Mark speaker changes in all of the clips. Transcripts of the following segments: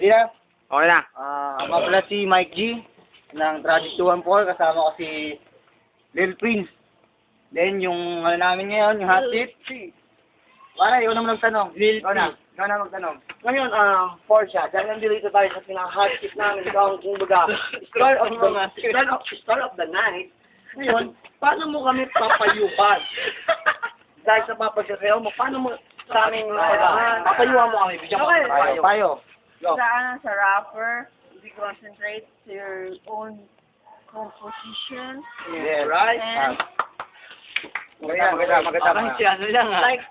Speaker 1: Ready na?
Speaker 2: Okay na.
Speaker 1: Ako pala si Mike G ng Tragic 214, kasama ko si Lil Prince. Then yung ano namin ngayon, yung hot tip. Para, ikaw naman magtanong. Ikaw na magtanong.
Speaker 3: Ngayon, Porsche, dahil nandito tayo sa pinaka-hot tip namin, ikaw ang kumbaga, start of the night. Ngayon, paano mo kami papayuhan? Dahil sa papagsasayaw mo, paano mo sa aming papayuhan mo kami? Bigyan mo
Speaker 1: Payo. Go.
Speaker 4: Sa rapper, you concentrate to your own composition.
Speaker 1: Yes.
Speaker 3: Right?
Speaker 4: And
Speaker 1: Maganda.
Speaker 2: ano lang
Speaker 4: like,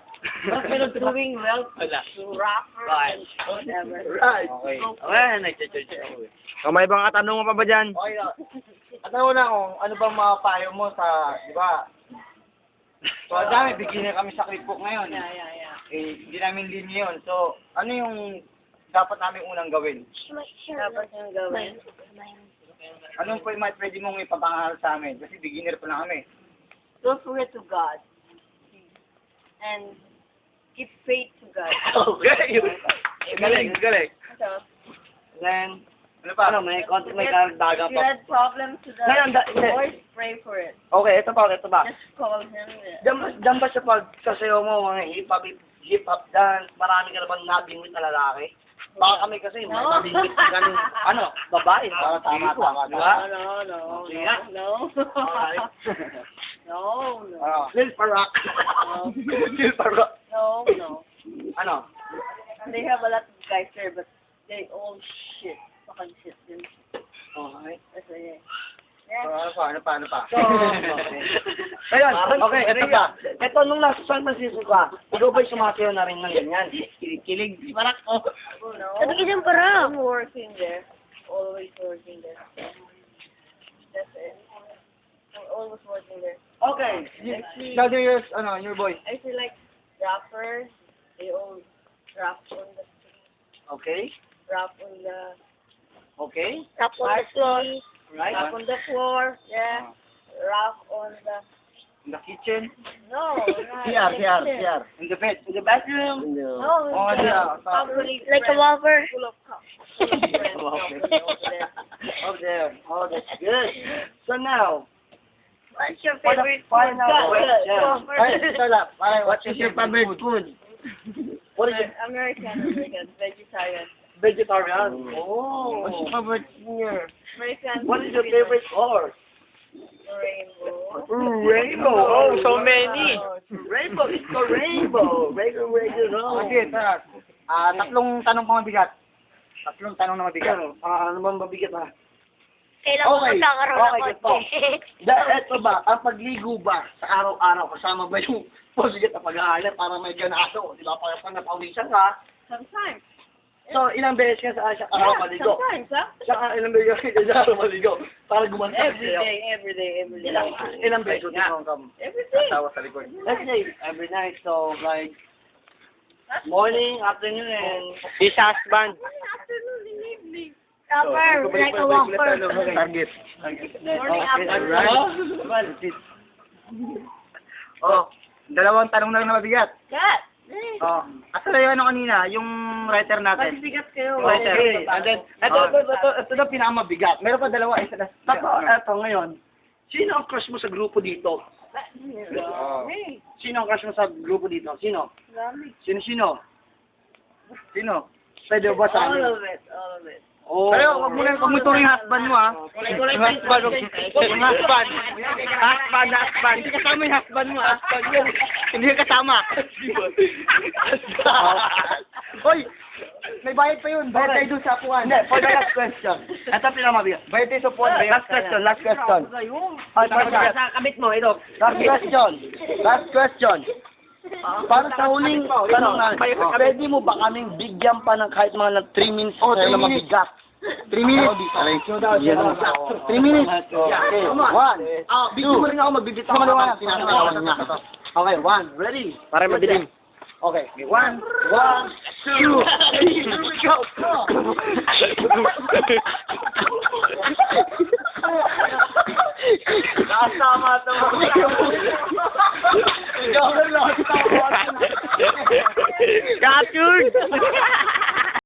Speaker 4: what you're doing well to rapper
Speaker 2: Right.
Speaker 4: and whatever.
Speaker 3: Right.
Speaker 1: Okay.
Speaker 2: Okay, nag-church ako. So, may ibang katanungan pa ba dyan?
Speaker 1: Okay na. At ano na kung ano bang mga payo mo sa, di ba? So, ang dami, beginner kami sa clipbook ngayon.
Speaker 4: Yeah.
Speaker 1: Eh, hindi namin linya yun. So, ano yung dapat namin unang gawin?
Speaker 4: Dapat yung gawin.
Speaker 1: Anong pwede mong ipapangaral sa amin? Kasi beginner pa lang kami.
Speaker 4: Don't forget to God. And keep faith to God.
Speaker 3: Okay.
Speaker 2: Galing.
Speaker 4: So,
Speaker 3: Then,
Speaker 1: Ano pa?
Speaker 3: may karagdagan
Speaker 4: if you
Speaker 3: pa.
Speaker 4: had problems to the
Speaker 3: Ngayon,
Speaker 4: always pray for it.
Speaker 3: Okay, ito ba?
Speaker 4: Just call him.
Speaker 3: Diyan ba sa pagsasayaw mo, mga hip-hop dance, marami ka na bang nabingwit na lalaki? Baka kami kasi, may
Speaker 4: No.
Speaker 3: nabingwit na ganun, babae.
Speaker 1: Tama.
Speaker 3: Diba?
Speaker 4: No.
Speaker 3: Alright.
Speaker 4: No.
Speaker 3: Lil Parak. Lil Parak.
Speaker 4: No.
Speaker 3: Ano?
Speaker 4: They have a lot of guys there, but they all shit. Fucking shit.
Speaker 3: Okay.
Speaker 4: That's it.
Speaker 1: Ano pa?
Speaker 3: So, ngayon, okay, ito ba? Ito, nung nasa San Francisco ka, ikaw ba'y sumasayaw na rin ng ganyan?
Speaker 1: Kilig.
Speaker 4: No. I'm working there. Always working there. That's it. I'm always working there.
Speaker 3: Okay.
Speaker 1: Now there's, your boy.
Speaker 4: I feel like rappers, they all rap on the street,
Speaker 3: Okay.
Speaker 4: rap on the
Speaker 3: Okay.
Speaker 4: party,
Speaker 3: Right.
Speaker 4: rap on the floor, yeah, rap on the,
Speaker 1: In the kitchen.
Speaker 4: no, not
Speaker 1: CR.
Speaker 3: In the bed, in the bathroom.
Speaker 4: No,
Speaker 1: Oh,
Speaker 4: in the
Speaker 1: yeah.
Speaker 4: public
Speaker 5: Like a
Speaker 4: friends,
Speaker 5: lover.
Speaker 4: full of friends over there.
Speaker 3: Oh, there. Oh, that's good. So now,
Speaker 5: What's your
Speaker 3: for the
Speaker 5: favorite
Speaker 3: final question.
Speaker 1: Ay, ito lang.
Speaker 3: What is your favorite food? What is your
Speaker 4: American, vegetarian.
Speaker 3: vegetarian? Oh.
Speaker 1: What's your favorite singer?
Speaker 4: American.
Speaker 3: What is your favorite color?
Speaker 4: Rainbow.
Speaker 3: Rainbow.
Speaker 2: Oh, so many.
Speaker 3: Rainbow. It's the rainbow. Rainbow.
Speaker 1: Okay, tara. Tatlong tanong pa mabigat. Tatlong tanong na mabigat.
Speaker 3: Ano bang mabigat ha?
Speaker 5: Kailangan
Speaker 3: Okay.
Speaker 5: magkakaroon ng
Speaker 3: Okay,
Speaker 5: konti.
Speaker 3: Ito ba, ang pagligo ba sa araw-araw, kasama ba yung positive na pag-aalat para may ganado? Di ba? Pag napawisan ka,
Speaker 4: Sometimes.
Speaker 3: so ilang beses ka sa araw maligo?
Speaker 4: Sometimes, huh?
Speaker 3: Saka ilang beses ka sa araw maligo? Para gumanda
Speaker 4: Every day.
Speaker 3: Ilang beses ka?
Speaker 4: Every day.
Speaker 1: Tawa sa likod.
Speaker 3: Let's say, every night, so like, morning, afternoon, and
Speaker 2: His husband.
Speaker 4: Afternoon and evening.
Speaker 5: Rapper, like a walker.
Speaker 1: Target.
Speaker 4: Morning, afternoon.
Speaker 1: Right? Oh, dalawang tanong na rin na mabigat.
Speaker 4: Cat.
Speaker 1: Oh, asa na yung kanina, yung writer natin.
Speaker 4: Bigat kayo.
Speaker 1: Okay. And then, ito na pinakamabigat. Meron pa dalawa. Isa na.
Speaker 3: Ito ngayon, sino ang crush mo sa grupo dito?
Speaker 1: Oh.
Speaker 3: Sino ang crush mo sa grupo dito? Sino?
Speaker 4: Dami.
Speaker 3: Sino?
Speaker 1: Pwede ba sa
Speaker 4: All
Speaker 1: amin?
Speaker 4: of it.
Speaker 3: Oh.
Speaker 1: Pero wag mo tuloy yung husband mo, ha? Yung husband. Hindi kasama yung husband mo, husband yun. Hindi ka kasama. Hoy, may bayad pa yun. Bayad tayo doon sa apuan.
Speaker 3: Hindi, for the last question. Ito pinamabigat.
Speaker 1: Bayad tayo sa apuan.
Speaker 3: Last question. Sa kabit mo, ito. Last question. Para sa huling tanong na, pwede mo ba kaming bigyan pa ng kahit mga 3 minutes na mabigat?
Speaker 1: 3 minutes. 3 minutes.
Speaker 3: Okay, 1, 2, mo rin ako magbibitaw ka naman. Okay, 1, ready?
Speaker 2: Para madilim.
Speaker 3: Okay, 1, 2, 3, here we go.